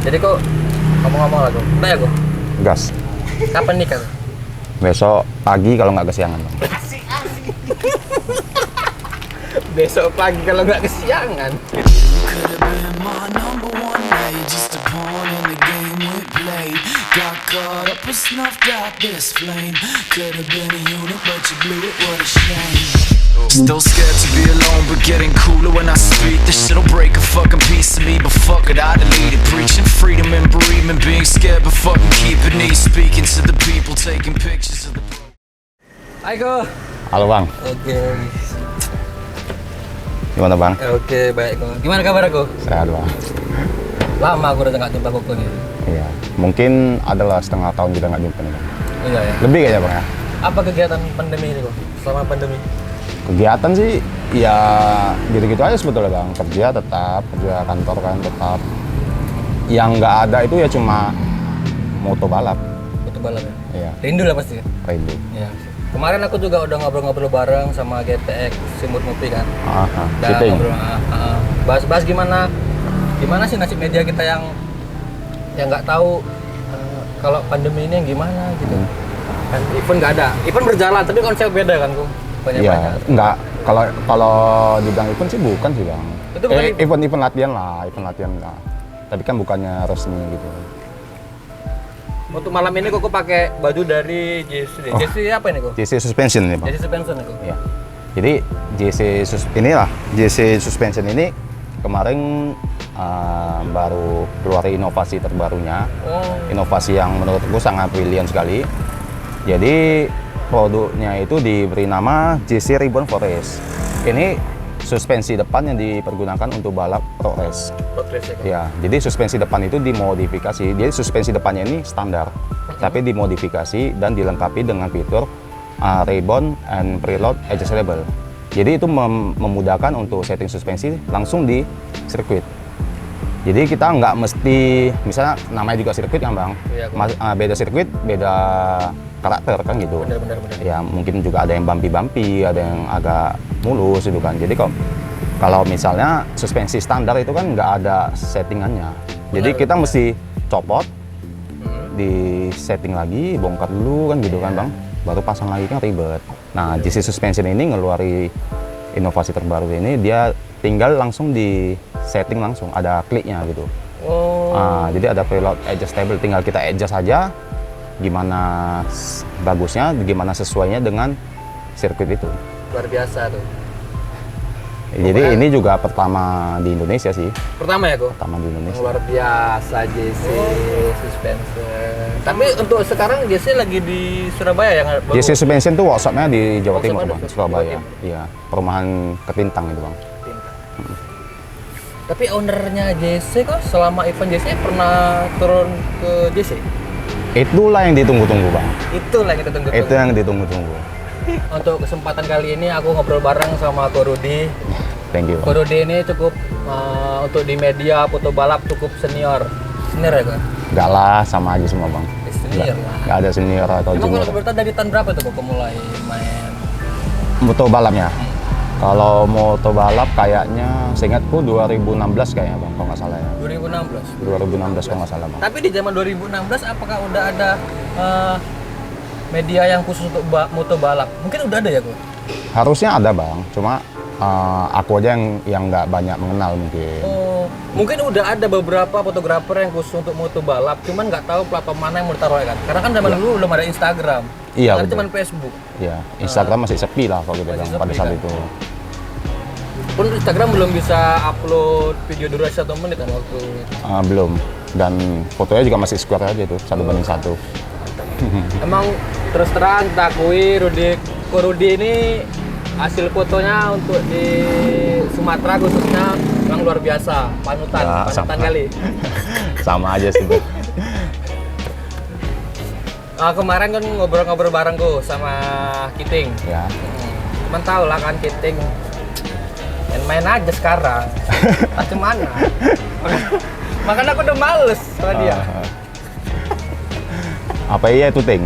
Jadi kok ngomong-ngomong lah kok. Udah ya kok. Gas. Kapan nikah? Kok? Besok pagi kalau nggak kesiangan, Bang. Besok pagi kalau nggak kesiangan. Could've been my number one mate, just a pawn in the game we played. Got caught up and snuffed out this flame. Could've been a unit, but you blew it, what a shame. Still scared to be alone, but getting cooler when I speak. This shit'll break a fucking piece of me, but fuck it, I delete it. Preaching freedom and bereavement, being scared, but fucking keeping it. Speaking to the people, taking pictures of the. Hai kok. Halo, Bang. Oke. Gimana, Bang? Oke, baik kok. Gimana kabar kok? Sehat, Bang. Lama aku udah nggak jumpa kok nih. Iya. Mungkin adalah setengah tahun kita nggak jumpa nih, Bang. Iya ya. Lebih kayaknya, Bang ya. Apa kegiatan pandemi ini kok? Selama pandemi? Kegiatan sih ya gitu-gitu aja sebetulnya, Bang. Kerja tetap, kerja kantor kan tetap. Yang nggak ada itu ya cuma moto balap. Foto balap ya? Iya, Rindu lah pasti ya? rindu. Iya. Kemarin aku juga udah ngobrol-ngobrol bareng sama GTX Simut Mupi kan. Udah Fitting. ngobrol, bahas-bahas gimana sih nasib media kita yang nggak tahu kalau pandemi ini yang gimana gitu. Kan event nggak ada, event berjalan tapi konsep beda kan kok. Iya, enggak. Kalau dibilang event sih bukan sih, Bang. Itu bukan Event latihan lah, event latihan lah. Tapi kan bukannya resmi gitu. Untuk malam ini kok pakai baju dari JC. JC apa ini kok? JC Suspension nih, Bang. JC Suspension ya kok. Iya. Jadi JC Suspension ini kemarin baru keluar inovasi terbarunya. Oh. Inovasi yang menurutku sangat brilian sekali. Jadi produknya itu diberi nama JC Ribbon Forest. Ini suspensi depan yang dipergunakan untuk balap road race. Road race ya kok. Ya, jadi suspensi depan itu dimodifikasi. Jadi suspensi depannya ini standar, tapi dimodifikasi dan dilengkapi dengan fitur ribbon and preload adjustable. Jadi itu memudahkan untuk setting suspensi langsung di sirkuit. Jadi kita nggak mesti, misalnya namanya juga sirkuit kan, Bang. Iya, Beda sirkuit, beda karakter kan gitu. Benar. Ya mungkin juga ada yang bumpy, ada yang agak mulus gitu kan. Jadi kalau misalnya suspensi standar itu kan nggak ada settingannya. Jadi kita mesti copot, di setting lagi, bongkar dulu kan gitu kan, Bang. Baru pasang lagi kan ribet. Nah, JC Suspension ini ngeluari inovasi terbaru ini, dia tinggal langsung di setting langsung, ada kliknya gitu. Oh. Nah, jadi ada preload adjustable, tinggal kita adjust aja gimana bagusnya, gimana sesuainya dengan sirkuit itu. Luar biasa tuh. Jadi ini juga pertama di Indonesia sih, Pertama ya kok. pertama di Indonesia. Luar biasa JC Suspension. Tapi untuk sekarang JC lagi di Surabaya yang baru. JC Suspension tuh workshopnya di Jawa Timur, Workshopnya Bang, di Surabaya. Jawa Timur. Iya, perumahan Ketintang itu, Bang. Tapi ownernya JC kok selama event JC pernah turun ke JC? Itulah yang ditunggu-tunggu, Bang. Itulah yang kita tunggu. Itu yang ditunggu-tunggu. Untuk kesempatan kali ini aku ngobrol bareng sama Ko Rudi. Thank you, Ko Bang. Rudi ini cukup untuk di media foto balap cukup senior. Senior ya kok? Enggak lah, sama aja semua, Bang. Senior lah. Enggak ada senior atau Emang junior. kalau berarti dari tahun berapa tuh kok mulai main? Moto balapnya. Kalau moto balap kayaknya seingatku 2016 kayaknya, Bang, kalau nggak salah ya. 2016. 2016 kalau nggak salah, Bang. Tapi di zaman 2016 apakah udah ada media yang khusus untuk moto balap? Mungkin udah ada ya kok? Harusnya ada, Bang. Cuma aku aja yang nggak banyak mengenal mungkin. Oh, mungkin udah ada beberapa fotografer yang khusus untuk moto balap, cuman nggak tahu platform mana yang mau ditaruh kan? Karena kan zaman dulu belum ada Instagram, Iya, ada betul. cuma Facebook. Iya, Instagram masih sepi lah kalau kita Masih bilang pada sepi, saat kan? itu. Pun Instagram belum bisa upload video durasi 1 menit kan waktu. Belum. Dan fotonya juga masih square aja tuh, 1:1. Emang terus terang kita akui Ko Rudi ini hasil fotonya untuk di Sumatera khususnya memang luar biasa, panutan Ya, sama. kali. Sama aja sih, Bang. Kemarin kan ngobrol-ngobrol bareng tuh sama Kiting. Ya. Cuman tau lah kan Kiting main aja sekarang. Macam mana? Makanya aku udah males sama dia. Apa iya itu, Ting?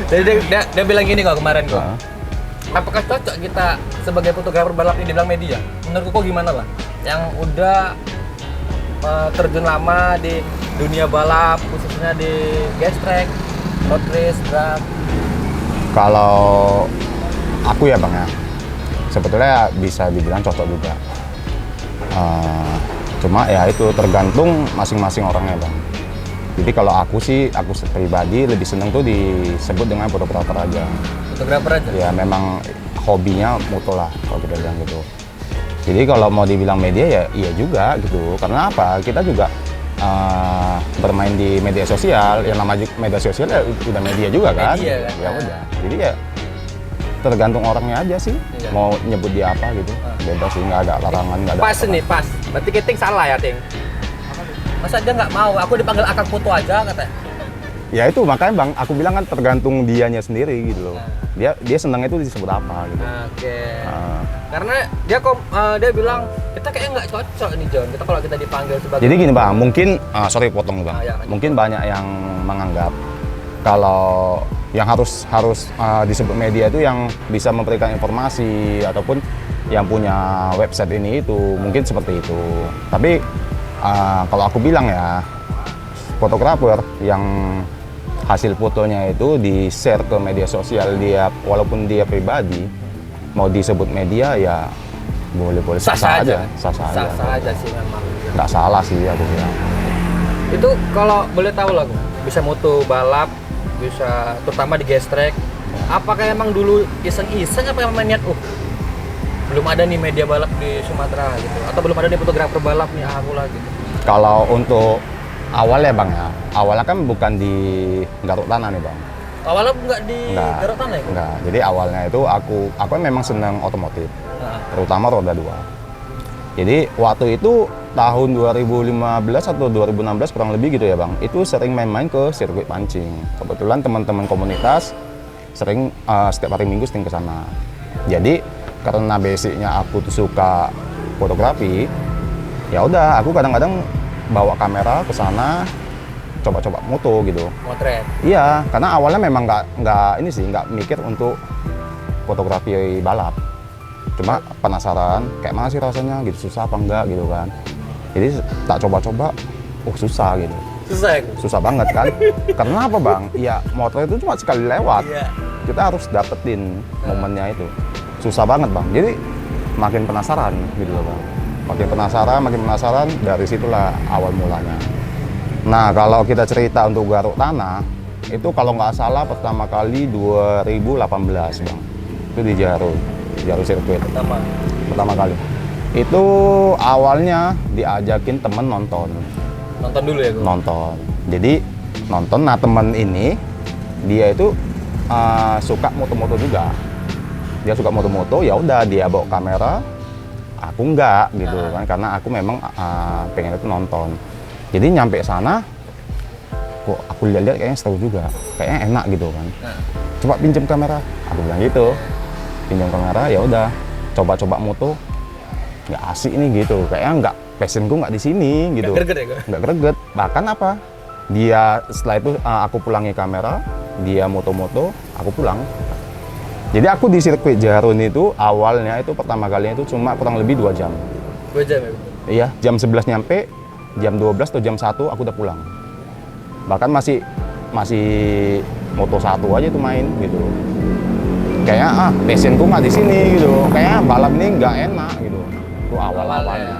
Jadi dia bilang gini kok kemarin kok. Ah. Apakah cocok kita sebagai fotografer balap ini dibilang media? Menurutku kok gimana lah? Yang udah terjun lama di dunia balap, khususnya di gas track, road race, drag? Kalau aku ya Bang ya, sebetulnya bisa dibilang cocok juga. Cuma ya itu tergantung masing-masing orangnya Bang. Jadi kalau aku pribadi lebih seneng tuh disebut dengan fotografer aja. Fotografer aja? Ya memang hobinya moto lah kalau kita bilang gitu. Jadi kalau mau dibilang media ya iya juga gitu. Karena apa? Kita juga bermain di media sosial. Yang namanya media sosial ya udah media juga kan? Media kan? Ya udah. Jadi ya tergantung orangnya aja sih. Iya. Mau nyebut dia apa gitu. Bebas sih, nggak ada larangan, nggak ada. Pas nih, pas. Berarti Ting salah ya, Ting? Masa dia nggak mau? Aku dipanggil akang foto aja katanya. Ya itu makanya Bang, aku bilang kan tergantung dianya sendiri gitu loh. Dia senangnya itu disebut apa gitu. Oke. Karena dia bilang kita kayaknya nggak cocok nih John. Kita kalau kita dipanggil sebagai. Jadi gini Bang, mungkin sorry potong Bang. Ya, mungkin banyak yang menganggap kalau yang harus disebut media itu yang bisa memberikan informasi ataupun yang punya website ini itu mungkin seperti itu. Tapi kalau aku bilang ya, fotografer yang hasil fotonya itu di-share ke media sosial dia, walaupun dia pribadi mau disebut media ya boleh-boleh sah aja. Sah aja sih memang. Nggak salah sih aku bilang. Itu kalau boleh tahu lah, bisa moto balap, bisa terutama di gas track. Apakah emang dulu iseng-iseng apa yang niat belum ada nih media balap di Sumatera gitu, atau belum ada nih fotografer balap nih aku lah gitu? Kalau untuk awal ya Bang ya, awalnya kan bukan di Garuk Tanah nih Bang. Awalnya nggak di Garuk Tanah ya? Enggak, jadi awalnya itu aku memang senang otomotif, terutama roda 2. Jadi waktu itu tahun 2015 atau 2016 kurang lebih gitu ya Bang, itu sering main-main ke sirkuit pancing. Kebetulan teman-teman komunitas sering setiap hari Minggu sering ke sana. Jadi karena basicnya aku tuh suka fotografi, ya udah aku kadang-kadang bawa kamera ke sana, coba-coba moto gitu. Motret. Iya, karena awalnya memang nggak mikir untuk fotografi balap. Cuma penasaran, kayak mana sih rasanya gitu, susah apa enggak gitu kan. Jadi tak coba-coba, susah gitu. Susah ya? Susah banget kan. Karena apa Bang? Ya motor itu cuma sekali lewat. Iya. Kita harus dapetin momennya itu. Susah banget Bang. Jadi makin penasaran gitu loh Bang. Makin penasaran, dari situlah awal mulanya. Nah kalau kita cerita untuk Garuk Tanah, itu kalau nggak salah pertama kali 2018 Bang. Itu di Jaru sirkuit. Pertama kali. Itu awalnya diajakin temen nonton. Nonton dulu ya gue? Nonton. Jadi nonton, nah temen ini dia itu suka moto-moto juga. Dia suka moto-moto, ya udah dia bawa kamera, aku enggak gitu kan, karena aku memang pengen itu nonton. Jadi nyampe sana, kok aku lihat-lihat kayaknya seru juga, kayaknya enak gitu kan. Coba pinjam kamera, aku bilang gitu. Pinjam kamera, ya udah, coba-coba moto, nggak asik nih gitu, kayaknya nggak, passionku nggak di sini gitu. Nggak greget ya gue? Nggak greget, bahkan apa? Dia setelah itu aku pulangi kamera, dia moto-moto, aku pulang. Jadi aku di sirkuit Jarun itu awalnya itu pertama kalinya itu cuma kurang lebih 2 jam. 2 jam ya? Iya, jam 11 nyampe, jam 12 atau jam 1 aku udah pulang. Bahkan masih moto 1 aja tuh main gitu. Kayaknya passionku nggak di sini gitu. Kayaknya balap ini nggak enak gitu. Itu awalnya.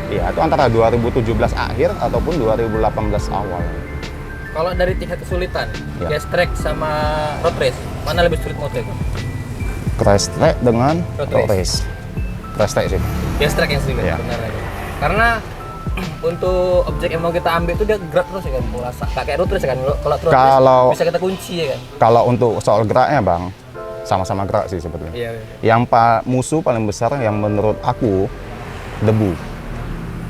Iya, itu antara 2017 akhir ataupun 2018 awal. Kalau dari tingkat kesulitan, Ya. gas track sama road race, mana lebih sulit moto itu? Crash track dengan Road road race. Crash track sih. Gas track yang sulit, Ya. benar ya. Karena untuk objek yang mau kita ambil itu dia gerak terus ya kan, nggak kayak road race ya kan. Kalau road race bisa kita kunci ya kan. Kalau untuk soal geraknya Bang, sama-sama gerak sih sebetulnya. Iya. Yang musuh paling besar yang menurut aku debu.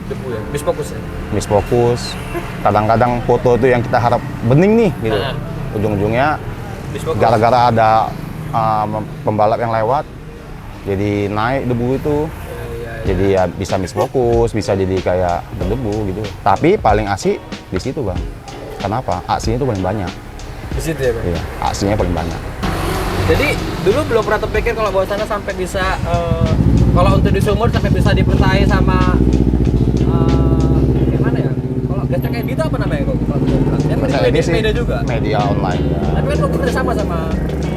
Debu ya, misfokus ya. Misfokus. Kadang-kadang foto itu yang kita harap bening nih gitu. Ujung-ujungnya Misfokus. gara-gara ada pembalap yang lewat, jadi naik debu itu. Jadi ya bisa misfokus, bisa jadi kayak berdebu gitu. Tapi paling asik di situ Bang. Kenapa? Aksinya itu paling banyak. Di situ ya, Bang. Iya, aksinya paling banyak. Jadi dulu belum pernah terpikir kalau bawa sana sampai bisa kalau untuk di sumur sampai bisa dipercaya sama Kami sih media juga. media online. Ya. Tapi kan Koko kerja sama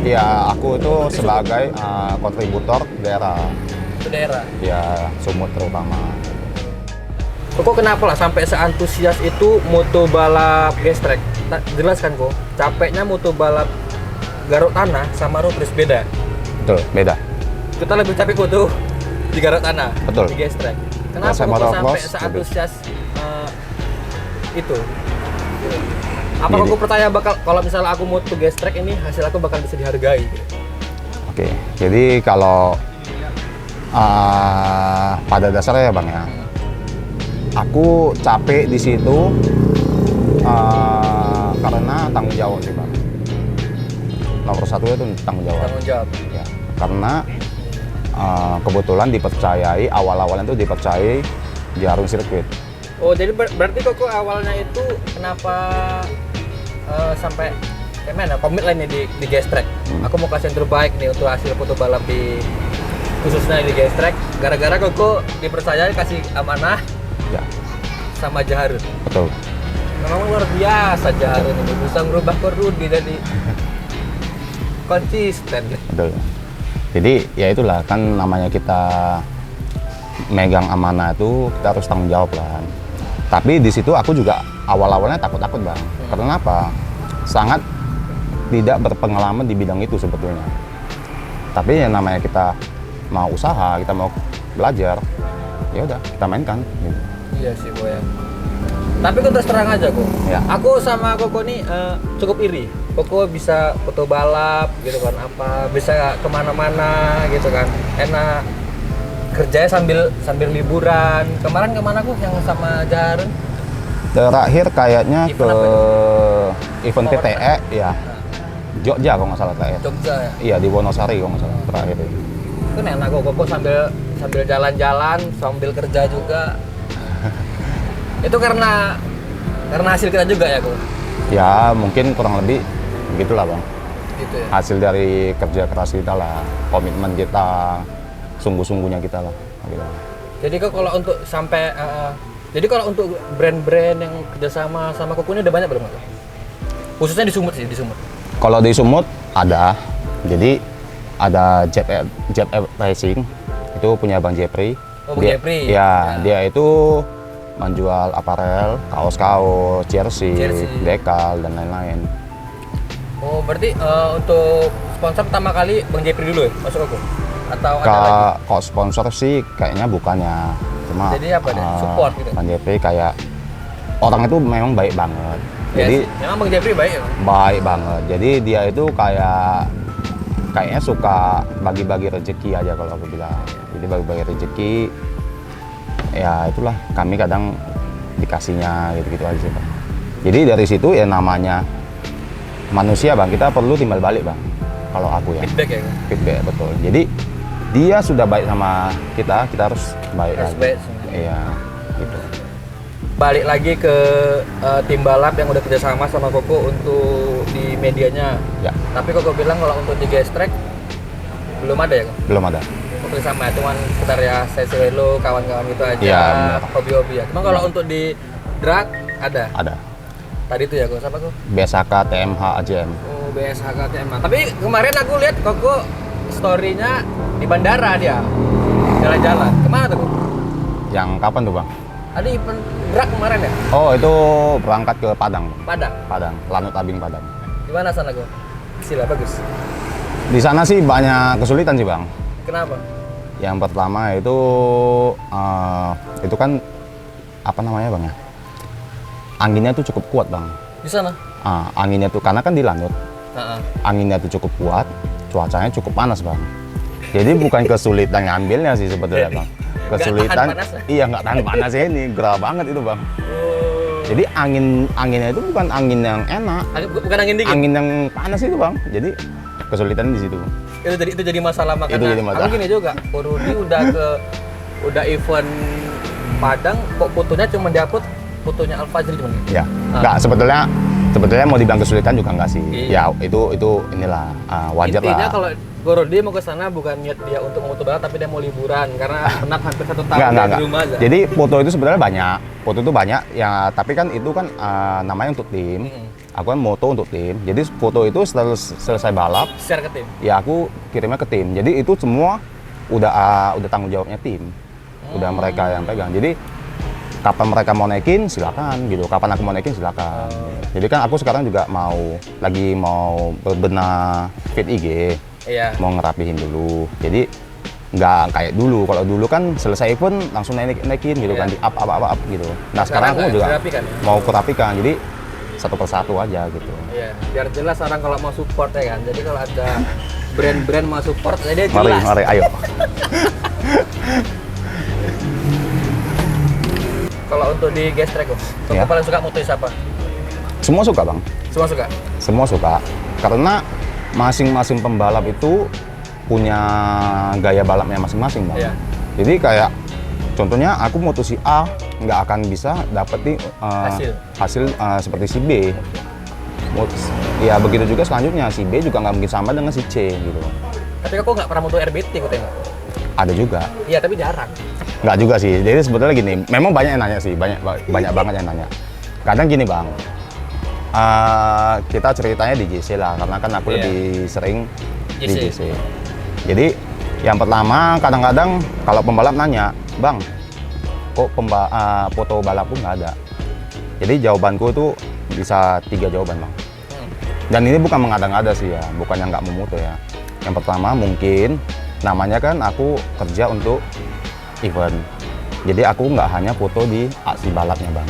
Iya, aku itu sebagai kontributor daerah. ke daerah. Ya, Sumut terutama. Koko kenapa lah sampai seantusias itu moto balap gestrek? Jelaskan kok. Capeknya moto balap garuk tanah sama road race beda. Betul, beda. Kita lebih capek kok tuh di garuk tanah, Betul. di gestrek. Kenapa Saya kok motocross, sampai lebih. seantusias itu? Apa Jadi- aku percaya bakal kalau misalnya aku moto gestrek ini hasil aku bakal bisa dihargai? Oke, jadi kalau pada dasarnya ya Bang ya, aku capek di situ karena tanggung jawab sih Bang. Nomor satu itu tanggung jawab. Tanggung jawab. Ya, karena kebetulan dipercayai awal-awalnya itu dipercayai jarum sirkuit. Oh jadi berarti Koko awalnya itu kenapa sampai kayak mana komit lah nih di gestrek? Aku mau kasih yang terbaik nih untuk hasil foto balap di khususnya di gestrek. Gara-gara Koko dipercayai kasih amanah Ya, sama Jaharun. betul. Memang luar biasa Jaharun ini bisa merubah Rudi jadi konsisten. Betul. Jadi ya itulah kan namanya kita megang amanah itu kita harus tanggung jawab kan. Tapi di situ aku juga awal-awalnya takut-takut Bang. Karena apa? Sangat tidak berpengalaman di bidang itu sebetulnya. Tapi yang namanya kita mau usaha, kita mau belajar, ya udah kita mainkan. Gitu. Iya sih Boy. Tapi kok terus terang aja kok. Ya. Aku sama Koko nih cukup iri. Koko bisa foto balap gitu kan, apa bisa kemana-mana gitu kan, enak kerjanya sambil liburan. Kemarin kemana kok yang sama Jaharun? Terakhir kayaknya Event ke apa event Power PTE ya. Jogja kalau nggak salah terakhir. Jogja ya. Iya di Wonosari kalau nggak salah terakhir itu. Itu enak kok Koko sambil jalan-jalan, sambil kerja juga. Itu karena hasil kita juga ya kok. Ya mungkin kurang lebih begitulah Bang. Gitu ya. Hasil dari kerja keras kita lah, komitmen kita, sungguh-sungguhnya kita lah. Gitu. Jadi kok kalau untuk sampai jadi kalau untuk brand-brand yang kerjasama sama Koko ini udah banyak belum Kak? Khususnya di Sumut sih, di Sumut. Kalau di Sumut ada, jadi ada Jet Air Racing, itu punya Bang Jepri. Oh, Bang Jepri. Ya, Ya. dia itu menjual aparel, kaos-kaos, jersey, dekal, dan lain-lain. Oh, berarti untuk sponsor pertama kali Bang Jepri dulu ya masuk Koko? Atau ada lagi? Kalau sponsor sih kayaknya bukannya, cuma Jadi apa deh? Support gitu? Bang Jepri kayak orang itu memang baik banget. Jadi memang Bang Jepri baik ya? baik banget. Jadi dia itu kayaknya suka bagi-bagi rezeki aja kalau aku bilang. Jadi bagi-bagi rezeki, ya itulah kami kadang dikasihnya gitu-gitu aja sih Bang. Jadi dari situ ya namanya manusia Bang, kita perlu timbal balik Bang. Kalau aku ya. Feedback ya? Feedback betul. Jadi dia sudah baik sama kita harus baik Harus lagi. baik sama dia. Iya, gitu. Balik lagi ke tim balap yang udah kerjasama sama Koko untuk di medianya. Ya, Tapi Koko bilang kalau untuk di gestrek belum ada ya Kok? belum ada. Kerjasama ya, cuman sekitar ya saya hello kawan-kawan gitu aja, Iya, benar. hobi-hobi ya. Cuma kalau untuk di drag ada. Ada. Tadi itu ya Kok, siapa Kok? BSHK TMH AJM. Oh, BSHK TMA. Tapi kemarin aku lihat Koko story-nya di bandara dia. Jalan-jalan. Kemana tuh Kok? Yang kapan tuh Bang? Ada event drag kemarin ya? Oh, itu berangkat ke Padang. Padang. Padang, Lanut Abing Padang. Gimana sana Kok? Sila bagus. Di sana sih banyak kesulitan sih Bang. Kenapa? Yang pertama itu kan apa namanya Bang ya? Anginnya tuh cukup kuat Bang. Di sana? Anginnya tuh karena kan di Lanut, Heeh. anginnya tuh cukup kuat, cuacanya cukup panas Bang. Jadi bukan kesulitan ngambilnya sih sebetulnya Bang. Kesulitan, tahan panas ya? iya nggak tahan panas ya ini, gerah banget itu Bang. Oh. Jadi anginnya itu bukan angin yang enak, Bukan angin dingin. angin yang panas itu Bang. Jadi kesulitan di situ. Itu jadi masalah makanya. Itu jadi masalah. Aku gini juga, Rudi udah event Padang kok fotonya cuma diupload fotonya Al-Fajri cuman. Ya, nggak sebetulnya mau dibilang kesulitan juga nggak sih. Iya. Ya itu inilah wajar Intinya lah. kalau Rudi mau ke sana bukan niat dia untuk moto balap tapi dia mau liburan karena penat hampir 1 tahun Nggak. di rumah aja. Jadi foto itu sebenarnya banyak. Foto itu banyak ya, tapi kan itu kan namanya untuk tim. Aku kan moto untuk tim. Jadi foto itu setelah selesai balap, Share ke tim. ya aku kirimnya ke tim. Jadi itu semua udah tanggung jawabnya tim. Udah mereka yang pegang. Jadi kapan mereka mau naikin silakan gitu. Kapan aku mau naikin silakan. Jadi kan aku sekarang juga lagi mau berbenah fit IG. Iya. Mau ngerapihin dulu. Jadi nggak kayak dulu. Kalau dulu kan selesai pun langsung naikin gitu kan, di up gitu. Nah sekarang aku nggak juga dirapikan ya? mau kerapikan. Jadi satu persatu aja gitu. Iya, biar jelas orang kalau mau support ya kan. Jadi kalau ada brand-brand mau support, jadi Mari, jelas. mari, ayo. Kalau untuk di gestrek, untuk Ya. paling suka moto siapa? Semua suka bang. Semua suka. Semua suka. Karena masing-masing pembalap itu punya gaya balapnya masing-masing bang. Iya. Jadi kayak contohnya aku moto si A nggak akan bisa dapetin hasil seperti si B. Ya begitu juga selanjutnya, si B juga nggak mungkin sama dengan si C gitu. Tapi aku nggak pernah moto RBT aku tengok. Ada juga. Iya, tapi jarang. Nggak juga sih. Jadi sebetulnya gini, memang banyak yang nanya sih, banyak banget yang nanya. Kadang gini bang, kita ceritanya di JC lah, karena kan aku Iya. lebih sering di JC. JC. Jadi yang pertama kadang-kadang kalau pembalap nanya, bang, kok foto balapku nggak ada? Jadi jawabanku itu bisa 3 jawaban bang. Dan ini bukan mengada-ngada sih ya, bukannya nggak mau moto ya. Yang pertama mungkin namanya kan aku kerja untuk event. Jadi aku nggak hanya foto di aksi balapnya bang.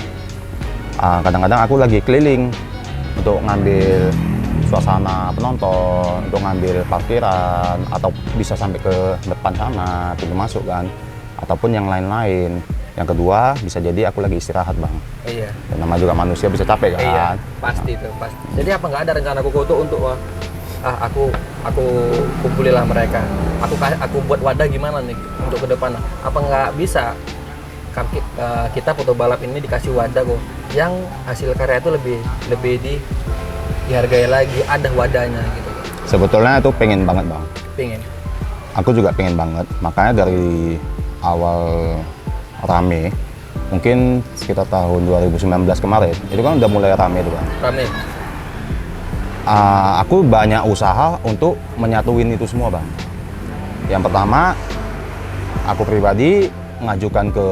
Kadang-kadang aku lagi keliling untuk ngambil suasana penonton, untuk ngambil parkiran, atau bisa sampai ke depan sana, pintu masuk kan, ataupun yang lain-lain. Yang kedua bisa jadi aku lagi istirahat bang. Iya. Dan nama juga manusia bisa capek kan. Iya, pasti itu, pasti. Jadi apa nggak ada rencana Kukutu untuk aku kumpulilah mereka. Aku buat wadah gimana nih untuk ke depan. Apa nggak bisa kita foto balap ini dikasih wadah kok yang hasil karya itu lebih dihargai lagi, ada wadahnya gitu. Sebetulnya itu pengen banget bang. Pengen. Aku juga pengen banget. Makanya dari awal rame, mungkin sekitar tahun 2019 kemarin, itu kan udah mulai rame itu bang. Rame. Aku banyak usaha untuk menyatuin itu semua bang. Yang pertama, aku pribadi ngajukan ke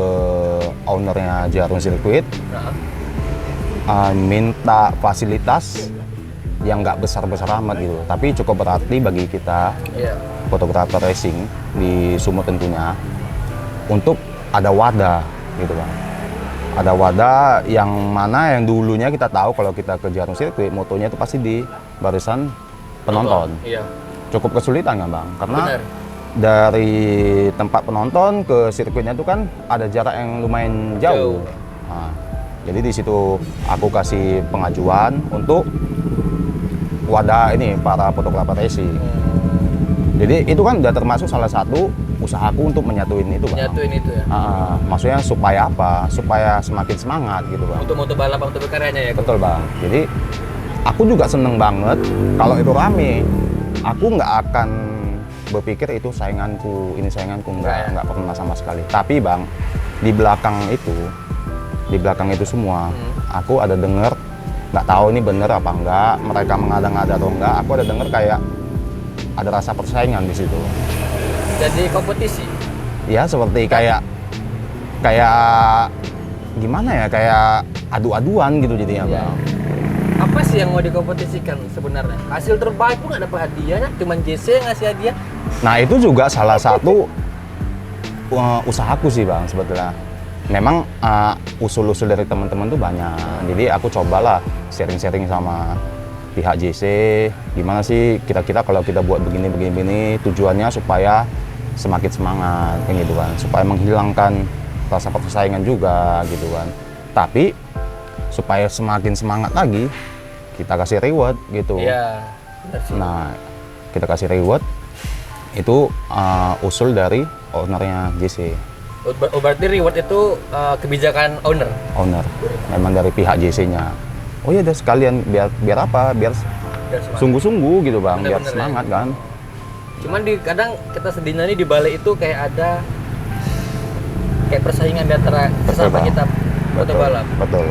ownernya Jarum Circuit, minta fasilitas yang nggak besar-besar amat gitu, tapi cukup berarti bagi kita Iya. fotografer racing di Sumut tentunya, untuk ada wadah gitu bang. Ada wadah yang mana yang dulunya kita tahu kalau kita ke Jarum Sirkuit, motonya itu pasti di barisan penonton. Iya. Cukup kesulitan kan bang, karena Benar. dari tempat penonton ke sirkuitnya itu kan ada jarak yang lumayan jauh. Nah, jadi di situ aku kasih pengajuan untuk wadah ini para fotografer racing. Jadi itu kan udah termasuk salah satu usahaku untuk menyatuin itu bang. Nyatuin itu ya. Maksudnya supaya apa? Supaya semakin semangat gitu bang. Untuk moto balap, untuk berkaryanya ya. Betul bang. Jadi aku juga seneng banget kalau itu rame. Aku nggak akan berpikir itu sainganku, ini sainganku, nggak pernah sama sekali. Tapi bang, di belakang itu semua, aku ada denger, nggak tahu ini bener apa enggak, mereka mengada-ngada atau enggak, aku ada denger kayak ada rasa persaingan di situ. Jadi kompetisi. Ya seperti kayak gimana ya, kayak adu-aduan gitu jadinya Iya. bang. Apa sih yang mau dikompetisikan sebenarnya? Hasil terbaik pun nggak dapat hadiahnya, cuman JC yang ngasih hadiah. Nah itu juga salah satu usahaku sih bang sebetulnya. Memang usul-usul dari teman-teman tuh banyak. Jadi aku cobalah sharing-sharing sama pihak JC. Gimana sih kira-kira kalau kita buat begini tujuannya supaya semakin semangat kayak gitu kan. Supaya menghilangkan rasa persaingan juga gitu kan. Tapi supaya semakin semangat lagi, kita kasih reward gitu. Iya, benar sih. Nah, kita kasih reward itu usul dari ownernya JC. Berarti reward itu kebijakan owner. Memang dari pihak JC-nya. Oh iya, udah sekalian biar apa? Biar Biar semangat. sungguh-sungguh gitu bang, biar Bener-bener semangat kan. Cuman kadang kita sedihnya nih di balik itu kayak ada kayak persaingan di antara bersama Bang. kita foto balap. Betul.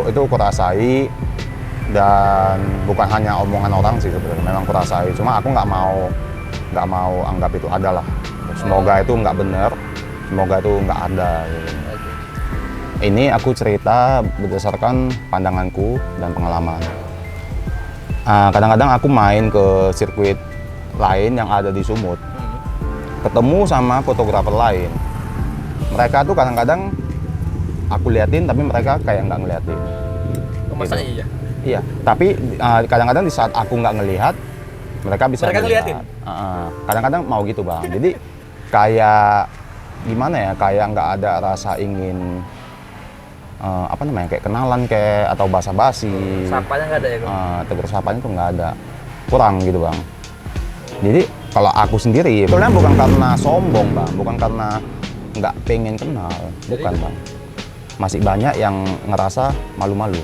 Itu aku rasai dan bukan hanya omongan orang sih sebenarnya, memang kurasai. Cuma aku nggak mau anggap itu ada lah. Semoga itu nggak benar, semoga itu nggak ada. Gitu. Ini aku cerita berdasarkan pandanganku dan pengalaman. Kadang-kadang aku main ke sirkuit lain yang ada di Sumut, ketemu sama fotografer lain. Mereka tuh kadang-kadang aku liatin, tapi mereka kayak nggak ngeliatin. Masa Gitu. iya? Iya, tapi kadang-kadang di saat aku nggak ngelihat, mereka bisa ngeliatin? Kadang-kadang mau gitu bang. Jadi kayak gimana ya? Kayak nggak ada rasa ingin kayak kenalan kayak atau basa-basi. Sapanya nggak ada ya? Tegur sapanya tuh nggak ada, kurang gitu bang. Jadi kalau aku sendiri, sebenarnya bukan karena sombong bang, bukan karena nggak pengen kenal, bukan bang. Masih banyak yang ngerasa malu-malu.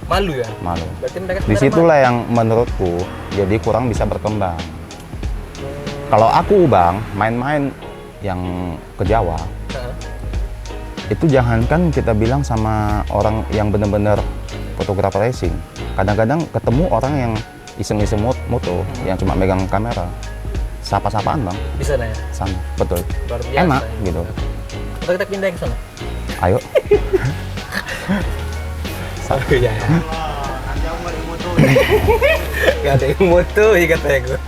Malu ya? Malu. Berarti mereka Disitulah yang menurutku jadi kurang bisa berkembang. Kalau aku bang main-main yang ke Jawa, itu jangankan kita bilang sama orang yang benar-benar fotografer racing. Kadang-kadang ketemu orang yang iseng-iseng moto, yang cuma megang kamera, sapa-sapaan bang. Bisa nanya? Sama, betul. Luar biasa, Enak ya. gitu. Atau kita pindah ke sana? Ayo. Oh iya ya. Gak ada yang moto ya katanya gue.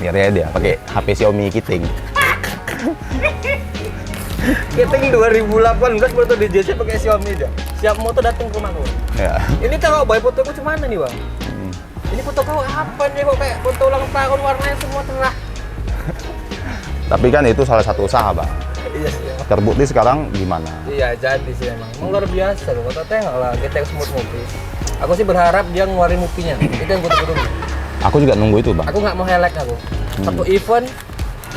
Biar ya dia pakai HP Xiaomi Kiting. Kita 2018 foto di JC pakai Xiaomi dia. Siap moto datang ke rumahku. Ya. Ini kalau boy fotoku cuma mana nih bang? Ini foto kau apa nih kok kayak foto ulang tahun warnanya semua cerah. Tapi kan itu salah satu usaha bang. Iya sih. Terbukti sekarang gimana? Iya jadi sih emang luar biasa loh. Kata tengok lah GTX Smooth Movie. Aku sih berharap dia ngeluarin movie-nya. Itu yang gue tunggu. Aku juga nunggu itu bang. Aku nggak mau highlight aku. Satu event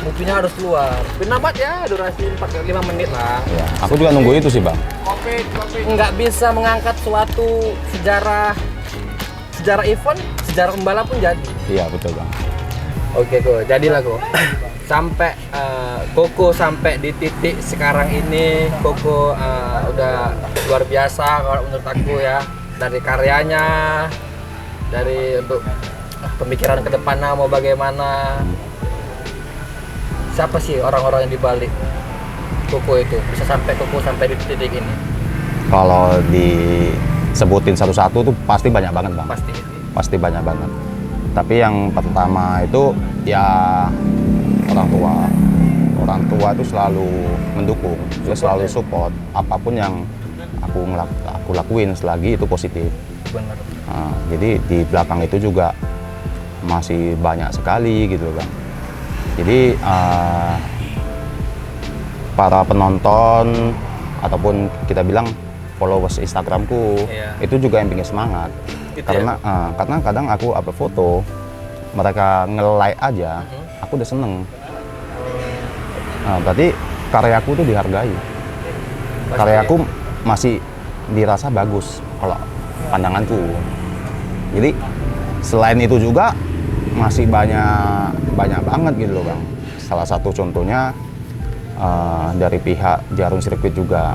movie-nya harus keluar. Penamat ya durasi 4-5 menit lah. Ya, aku juga nunggu itu sih bang. Nggak bisa mengangkat suatu sejarah event, sejarah pembalap pun jadi. Iya betul bang. Oke kok, jadilah kok. Sampai Koko sampai di titik sekarang ini, Koko udah luar biasa kalau menurut aku ya. Dari karyanya, dari untuk pemikiran ke depannya mau bagaimana. Siapa sih orang-orang yang dibalik Koko itu bisa sampai Koko sampai di titik ini? Kalau disebutin satu-satu tuh pasti banyak banget bang. Pasti Banyak banget. Tapi yang pertama itu ya orang tua itu selalu mendukung, dia selalu support apapun yang aku lakuin selagi itu positif. benar. Nah, jadi di belakang itu juga masih banyak sekali gitu kan. Jadi para penonton ataupun kita bilang followers Instagramku itu juga yang bikin semangat. Karena kadang aku upload foto, mereka nge-like aja, aku udah seneng. Berarti karyaku tuh dihargai. Karyaku masih dirasa bagus kalau pandanganku. Jadi selain itu juga masih banyak banget gitu loh bang. Salah satu contohnya dari pihak Jarum Sirkuit juga,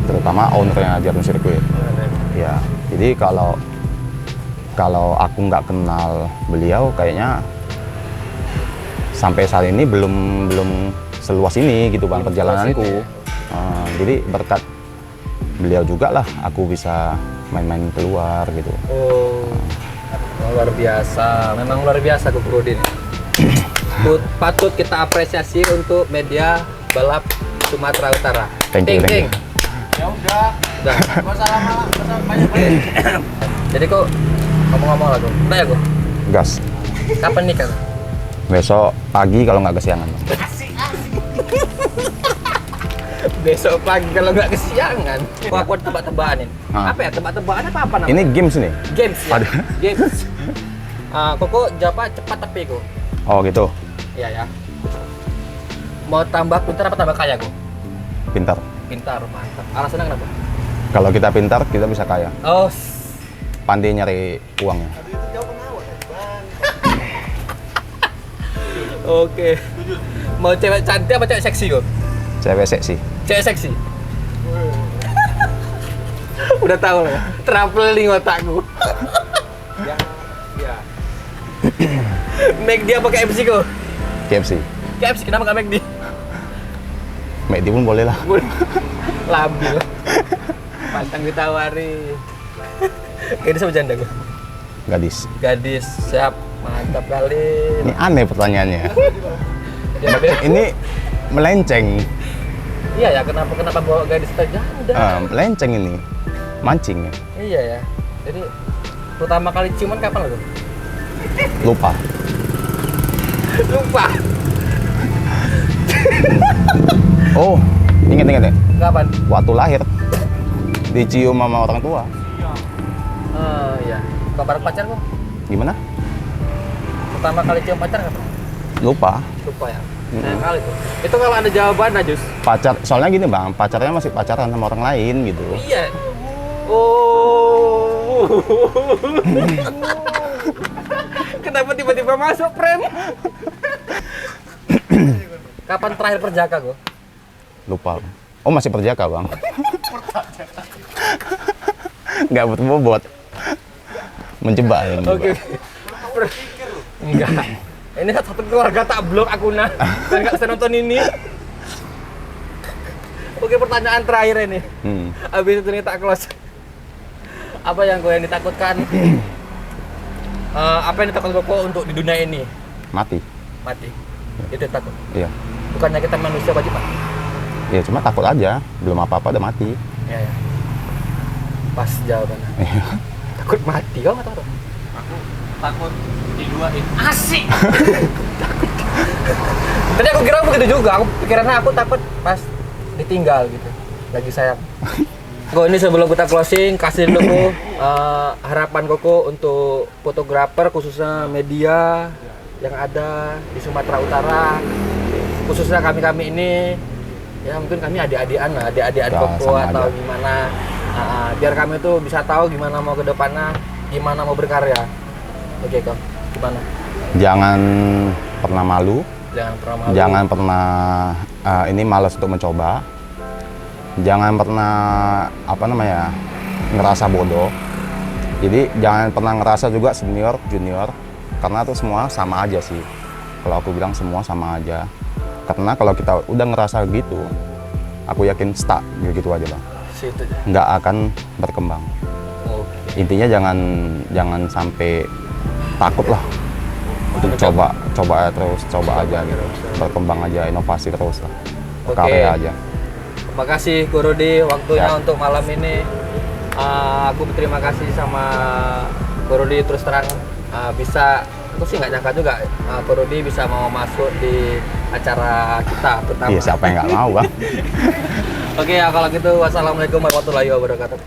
terutama ownernya Jarum Sirkuit. Ya, jadi kalau aku nggak kenal beliau, kayaknya sampai saat ini belum seluas ini gitu bang perjalananku. Jadi berkat beliau juga lah aku bisa main-main keluar gitu. Oh, luar biasa. Memang luar biasa Bro Din. Patut kita apresiasi untuk media balap Sumatera Utara. Thank you. Ya udah. Nggak usah lama-lama, nggak usah banyak. Jadi kok ngomong-ngomong lah kok. Udah ya kok? Gas. Kapan nikah? Besok pagi kalau nggak kesiangan. Besok pagi kalau nggak kesiangan. Wah, aku ada tebak-tebakan ini. Apa ya? Tebak-tebakan apa namanya? Ini games nih. Games ya? Aduh. Games. Koko jawab cepat tapi kok. Oh gitu. Iya ya. Mau tambah pintar apa tambah kaya kok? Pintar. Pintar, mantap. Alasannya kenapa? Kalau kita pintar kita bisa kaya. Oh, Pandai nyari uangnya. oke. Mau cewek cantik apa cewek seksi kok? Cewek seksi. Cewek seksi. Udah tahu lah. Traveling otakku. Ya. McD apa KFC kok? KFC. KFC kenapa nggak McD? McD pun boleh lah. Labil. Pantang ditawari. Gadis apa janda gue? Gadis. Gadis, siap. Mantap kali. Ini aneh pertanyaannya. Ya, Ini melenceng. iya ya, kenapa bawa gadis ke janda? Melenceng ini. Mancing ya. Iya ya. Jadi pertama kali ciuman kapan lo? Lupa. Lupa. Oh, ingat ya. Kapan? Waktu lahir. Dicium sama orang tua. Oh iya. Kabar pacar kok? Gimana? Pertama kali cium pacar kapan? Lupa. Lupa ya. Sayang kali tuh. Itu kalau ada jawaban Najus. Pacar, soalnya gini bang, pacarnya masih pacaran sama orang lain gitu. Iya. Oh. Kenapa tiba-tiba masuk Prem? Kapan terakhir perjaka gue? Lupa. Oh masih perjaka bang. Nggak bobot. Menjebak ini. Oke. Enggak. Ini satu keluarga tak blok akunnya dan nggak bisa nonton ini. Oke, pertanyaan terakhir ini. Habis itu nih tak close. Apa yang gue ditakutkan? Apa yang ditakutkan kok untuk di dunia ini? Mati. Mati. Itu takut. Iya. Bukannya kita manusia wajib mati? Ya cuma takut aja. Belum apa-apa udah mati. Iya ya. Pas jawabannya. Iya. Takut mati, kau nggak tahu? Aku takut diduain. Asik. Takut. Tadi aku kira begitu juga. Aku pikirannya aku takut pas ditinggal gitu. Lagi sayang. Kok ini sebelum kita closing, kasih dulu harapan Koko untuk fotografer khususnya media yang ada di Sumatera Utara, khususnya kami ini, ya mungkin kami adik-adikan lah, adik-adikan Ya, Koko sama atau aja. gimana, biar kami tuh bisa tahu gimana mau ke depannya, gimana mau berkarya. Oke Kok, gimana? Jangan pernah malu. Jangan pernah malu. Jangan pernah ini malas untuk mencoba. Jangan pernah ngerasa bodoh. Jadi jangan pernah ngerasa juga senior, junior, karena itu semua sama aja sih. Kalau aku bilang semua sama aja. Karena kalau kita udah ngerasa gitu, aku yakin stuck gitu aja bang. Situ aja. Nggak akan berkembang. Oke. Intinya jangan sampai takut lah. Untuk coba aja gitu. Berkembang aja, inovasi terus lah. Oke. Karya aja. Terima kasih Ko Rudi waktunya Ya. untuk malam ini. Aku berterima kasih sama Ko Rudi, terus terang aku sih nggak nyangka juga Ko Rudi bisa mau masuk di acara kita pertama. Iya siapa yang nggak mau bang. Oke ya kalau gitu wassalamualaikum warahmatullahi wabarakatuh.